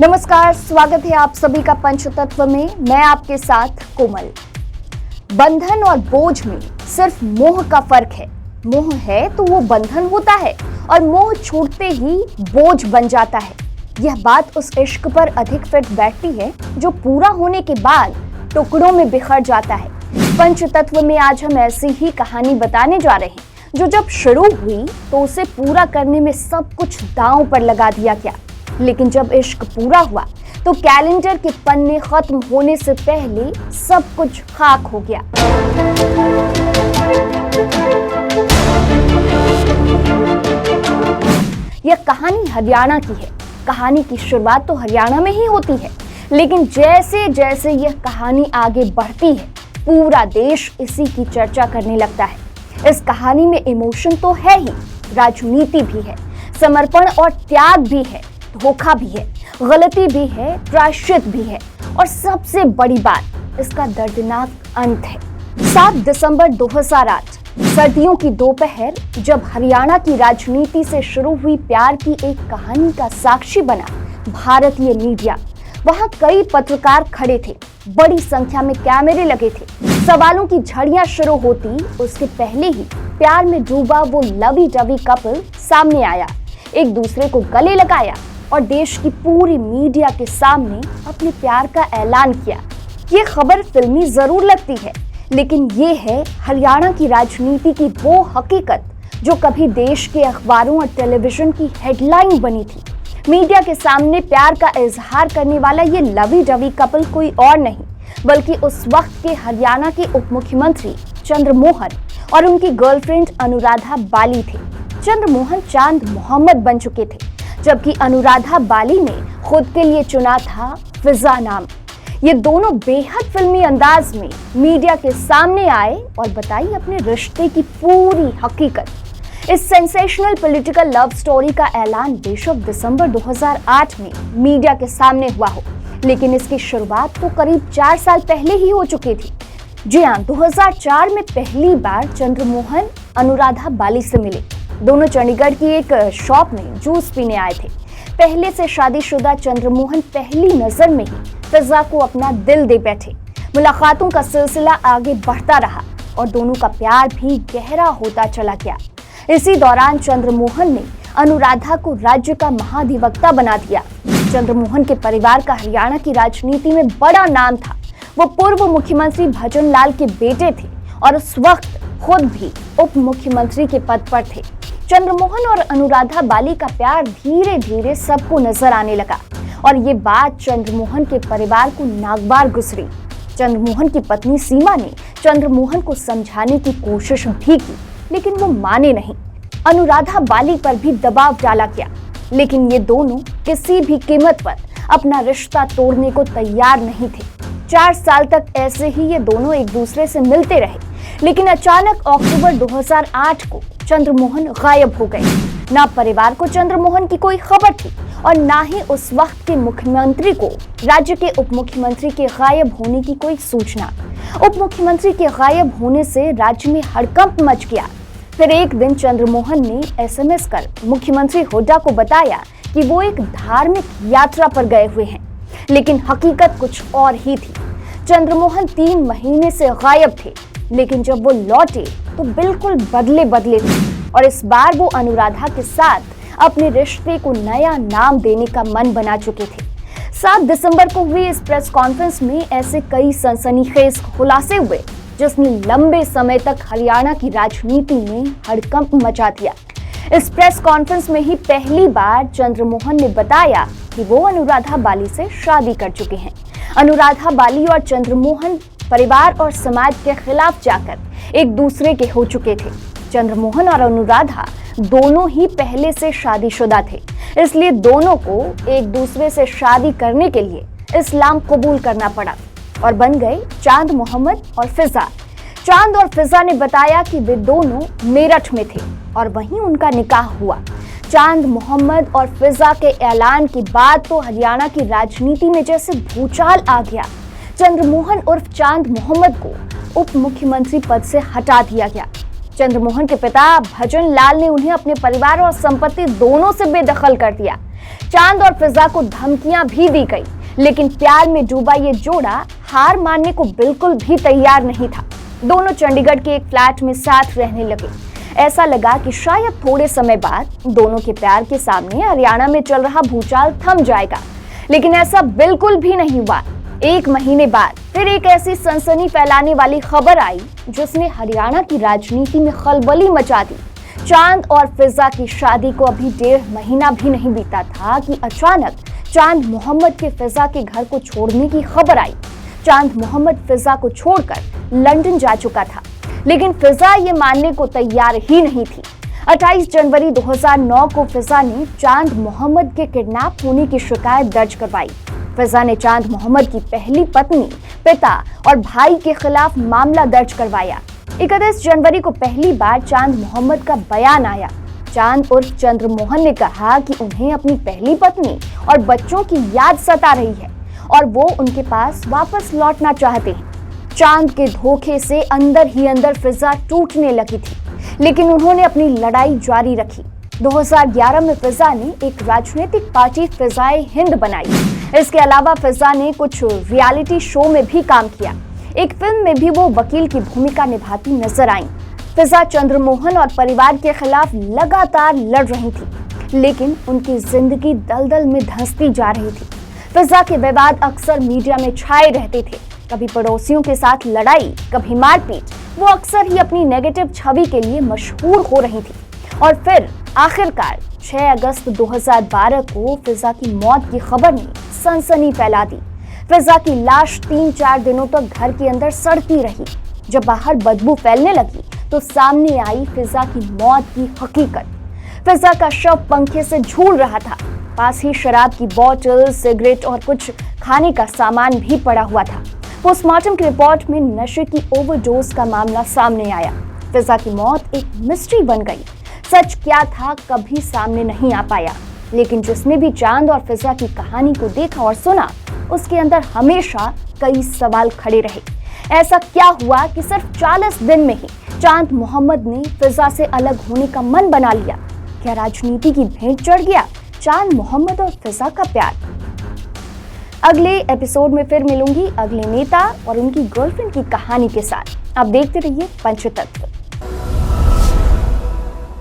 नमस्कार, स्वागत है आप सभी का पंचतत्व में। मैं आपके साथ कोमल। बंधन और बोझ में सिर्फ मोह का फर्क है। मोह है तो वो बंधन होता है और मोह छूटते ही बोझ बन जाता है। यह बात उस इश्क पर अधिक फिट बैठती है जो पूरा होने के बाद टुकड़ों में बिखर जाता है। पंचतत्व में आज हम ऐसी ही कहानी बताने जा रहे हैं जो जब शुरू हुई तो उसे पूरा करने में सब कुछ दांव पर लगा दिया गया, लेकिन जब इश्क पूरा हुआ तो कैलेंडर के पन्ने खत्म होने से पहले सब कुछ खाक हो गया। यह कहानी हरियाणा की है। कहानी की शुरुआत तो हरियाणा में ही होती है, लेकिन जैसे जैसे यह कहानी आगे बढ़ती है पूरा देश इसी की चर्चा करने लगता है। इस कहानी में इमोशन तो है ही, राजनीति भी है, समर्पण और त्याग भी है, धोखा भी है, गलती भी है, प्रायश्चित भी है और सबसे बड़ी बात, इसका दर्दनाक अंत है। 7 दिसंबर 2008 सर्दियों की दोपहर, जब हरियाणा की राजनीति से शुरू हुई प्यार की एक कहानी का साक्षी बना भारतीय मीडिया। वहां कई पत्रकार खड़े थे, बड़ी संख्या में कैमरे लगे थे। सवालों की झड़ियां शुरू होती उसके पहले ही प्यार में डूबा वो लवी डवी कपल सामने आया, एक दूसरे को गले लगाया और देश की पूरी मीडिया के सामने अपने प्यार का ऐलान किया। ये खबर फिल्मी जरूर लगती है, लेकिन ये है हरियाणा की राजनीति की वो हकीकत जो कभी देश के अखबारों और टेलीविजन की हेडलाइन बनी थी। मीडिया के सामने प्यार का इजहार करने वाला ये लवी डवी कपल कोई और नहीं बल्कि उस वक्त के हरियाणा के उप मुख्यमंत्री चंद्रमोहन और उनकी गर्लफ्रेंड अनुराधा बाली थे। चंद्रमोहन चांद मोहम्मद बन चुके थे, जबकि अनुराधा बाली ने खुद के लिए चुना था फिजा नाम। ये दोनों बेहद फिल्मी अंदाज में मीडिया के सामने आए और बताई अपने रिश्ते की पूरी हकीकत। इस सेंसेशनल पॉलिटिकल लव स्टोरी का ऐलान बेशक दिसंबर 2008 में मीडिया के सामने हुआ हो, लेकिन इसकी शुरुआत तो करीब 4 साल पहले ही हो चुकी थी। जी हाँ, 2004 में पहली बार चंद्रमोहन अनुराधा बाली से मिले। दोनों चंडीगढ़ की एक शॉप में जूस पीने आए थे। पहले से शादीशुदा चंद्रमोहन पहली नजर में ही फिजा को अपना दिल दे बैठे। मुलाकातों का सिलसिला आगे बढ़ता रहा और दोनों का प्यार भी गहरा होता चला गया। इसी दौरान चंद्रमोहन ने अनुराधा को राज्य का महाधिवक्ता बना दिया। चंद्रमोहन के परिवार का हरियाणा की राजनीति में बड़ा नाम था। वो पूर्व मुख्यमंत्री भजन लाल के बेटे थे और उस वक्त खुद भी उप मुख्यमंत्री के पद पर थे। चंद्रमोहन और अनुराधा बाली का प्यार धीरे धीरे सबको नजर आने लगा और ये बात चंद्रमोहन के परिवार को नागवार गुजरी। चंद्रमोहन की पत्नी सीमा ने चंद्रमोहन को समझाने की कोशिश भी की, लेकिन वो माने नहीं। अनुराधा बाली पर भी दबाव डाला गया, लेकिन ये दोनों किसी भी कीमत पर अपना रिश्ता तोड़ने को तैयार नहीं थे। 4 साल तक ऐसे ही ये दोनों एक दूसरे से मिलते रहे, लेकिन अचानक अक्टूबर 2008 को चंद्रमोहन गायब हो गए। ना परिवार को चंद्रमोहन की कोई खबर थी और ना ही उस वक्त के मुख्यमंत्री को राज्य के उप मुख्यमंत्री के गायब होने की कोई सूचना। उप मुख्यमंत्री के गायब होने से राज्य में हड़कंप मच गया। फिर एक दिन चंद्रमोहन ने SMS कर मुख्यमंत्री हुड्डा को बताया कि वो एक धार्मिक यात्रा पर गए हुए हैं, लेकिन हकीकत कुछ और ही थी। चंद्रमोहन 3 महीने से गायब थे, लेकिन जब वो लौटे तो बिल्कुल बदले थे और इस बार वो अनुराधा के साथ अपने रिश्ते को नया नाम देने का मन बना चुके थे। 7 दिसंबर को हुई इस प्रेस कॉन्फ्रेंस में ऐसे कई सनसनीखेज खुलासे हुए जिसने लंबे समय तक हरियाणा की राजनीति में हड़कंप मचा दिया। इस प्रेस कॉन्फ्रेंस में ही पहली बार चंद्रमोहन ने बताया कि वो अनुराधा बाली से शादी कर चुके हैं। अनुराधा बाली और चंद्रमोहन परिवार और समाज के खिलाफ जाकर एक दूसरे के हो चुके थे। चंद्रमोहन और अनुराधा दोनों ही पहले से शादीशुदा थे, इसलिए दोनों को एक दूसरे से शादी करने के लिए इस्लाम कबूल करना पड़ा और बन गए चांद मोहम्मद और फिजा। चांद और फिजा ने बताया कि वे दोनों मेरठ में थे और वहीं उनका निकाह हुआ। चांद मोहम्मद और फिजा के ऐलान के बाद तो हरियाणा की राजनीति में जैसे भूचाल आ गया। चंद्रमोहन उर्फ चांद मोहम्मद को उप मुख्यमंत्री पद से हटा दिया गया। चंद्रमोहन के पिता भजन लाल ने उन्हें अपने परिवार और संपत्ति दोनों से बेदखल कर दिया। चांद और फिजा को धमकियां भी दी गई, लेकिन प्यार में डूबा ये जोड़ा हार मानने को बिल्कुल भी तैयार नहीं था। दोनों चंडीगढ़ के एक फ्लैट में साथ रहने लगे। ऐसा लगा कि शायद थोड़े समय बाद दोनों के प्यार के सामने हरियाणा में चल रहा भूचाल थम जाएगा, लेकिन ऐसा बिल्कुल भी नहीं हुआ। एक महीने बाद फिर एक ऐसी सनसनी फैलाने वाली खबर आई जिसने हरियाणा की राजनीति में खलबली मचा दी। चांद और फिजा की शादी को अभी 1.5 महीना भी नहीं बीता था कि अचानक चांद मोहम्मद के फिजा के घर को छोड़ने की खबर आई। चांद मोहम्मद फिजा को छोड़कर लंदन जा चुका था, लेकिन फिजा ये मानने को तैयार ही नहीं थी। 28 जनवरी 2009 को फिजा ने चांद मोहम्मद के किडनैप होने की शिकायत दर्ज करवाई। फिजा ने चांद मोहम्मद की पहली पत्नी, पिता और भाई के खिलाफ मामला दर्ज करवाया। 31 जनवरी को पहली बार चांद मोहम्मद का बयान आया। चांद उर्फ चंद्रमोहन ने कहा कि उन्हें अपनी पहली पत्नी और बच्चों की याद सता रही है और वो उनके पास वापस लौटना चाहते हैं। चांद के धोखे से अंदर ही अंदर फिजा टूटने लगी थी, लेकिन उन्होंने अपनी लड़ाई जारी रखी। 2011 में फिजा ने एक राजनीतिक पार्टी फिजाए हिंद बनाई। इसके अलावा फिजा ने कुछ रियलिटी शो में भी काम किया। एक फिल्म में भी वो वकील की भूमिका निभाती नजर आईं। फिजा चंद्रमोहन और परिवार के खिलाफ लगातार लड़ रही थी, लेकिन उनकी जिंदगी दलदल में धंसती जा रही थी। फिजा के विवाद अक्सर मीडिया में छाए रहते थे, कभी पड़ोसियों के साथ लड़ाई, कभी मारपीट। वो अक्सर ही अपनी नेगेटिव छवि के लिए मशहूर हो रही थी। और फिर आखिरकार 6 अगस्त 2012 को फिजा की मौत की खबर ने सनसनी फैला दी। फिजा की लाश 3-4 दिनों तक घर के अंदर सड़ती रही। जब बाहर बदबू फैलने लगी तो सामने आई फिजा की मौत की हकीकत। फिजा का शव पंखे से झूल रहा था। पास ही शराब की बोतल, सिगरेट और कुछ खाने का सामान भी पड़ा हुआ था। पोस्टमार्टम की रिपोर्ट में नशे की ओवरडोज का मामला सामने आया। फिजा की मौत एक मिस्ट्री बन गई। सच क्या था कभी सामने नहीं आ पाया, लेकिन जिसने भी चांद और फिजा की कहानी को देखा और सुना, उसके अंदर हमेशा कई सवाल खड़े रहे। ऐसा क्या हुआ कि सिर्फ 40 दिन में ही चांद मोहम्मद ने फिजा से अलग होने का मन बना लिया? क्या राजनीति की भेंट चढ़ गया चांद मोहम्मद और फिजा का प्यार? अगले एपिसोड में फिर मिलूंगी अगले नेता और उनकी गर्लफ्रेंड की कहानी के साथ। आप देखते रहिए पंचतत्व।